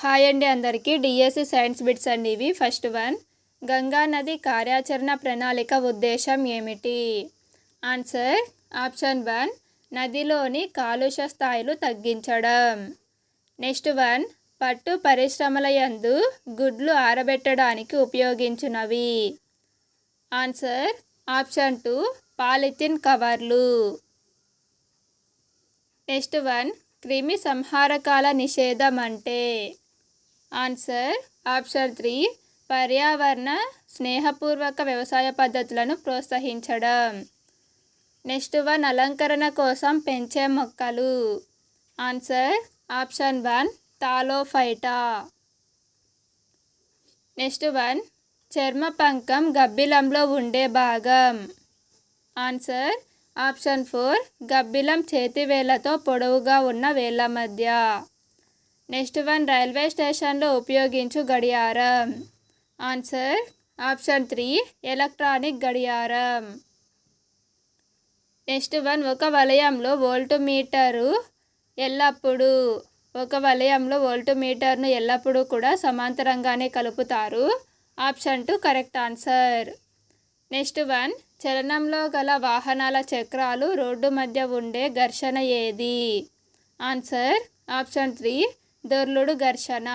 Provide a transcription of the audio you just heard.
Hi అండి అందరికీ. DSC science bits అండి ఇవి. ఫస్ట్ వన్, గంగా నది కార్యాచరణ ప్రణాళిక ఉద్దేశం ఏమిటి? ఆన్సర్ ఆప్షన్ 1, నదిలోని కాలుష్య స్థాయిలు తగ్గించడం. నెక్స్ట్ వన్, పట్టు పరిశ్రమల యందు గుడ్లు ఆరబెట్టడానికి ఉపయోగించునవి. ఆన్సర్ ఆప్షన్ 2, పాలిథిన్ కవర్లు. నెక్స్ట్ వన్, క్రిమి సంహారకాల నిషేధం అంటే? ఆన్సర్ ఆప్షన్ 3, పర్యావరణ స్నేహపూర్వక వ్యవసాయ పద్ధతులను ప్రోత్సహించడం. నెక్స్ట్ వన్, అలంకరణ కోసం పెంచే మొక్కలు. Answer option 1, Thallophyta. Next one, చర్మ పంకం గబ్బిలంలో ఉండే భాగం. ఆన్సర్ ఆప్షన్ 4, గబ్బిలం చేతివేళ్లతో పొడవుగా ఉన్న వేళ్ల మధ్య. నెక్స్ట్ వన్, రైల్వే స్టేషన్లో ఉపయోగించు గడియారం. ఆన్సర్ ఆప్షన్ 3, ఎలక్ట్రానిక్ గడియారం. నెక్స్ట్ వన్, ఒక వలయంలో వోల్టుమీటర్ను ఎల్లప్పుడూ కూడా సమాంతరంగానే కలుపుతారు. Option 2 correct answer. Next one, చలనంలో గల వాహనాల చక్రాలు రోడ్డు మధ్య ఉండే ఘర్షణ ఏది? ఆన్సర్ ఆప్షన్ 3, దొర్లుడు ఘర్షణ.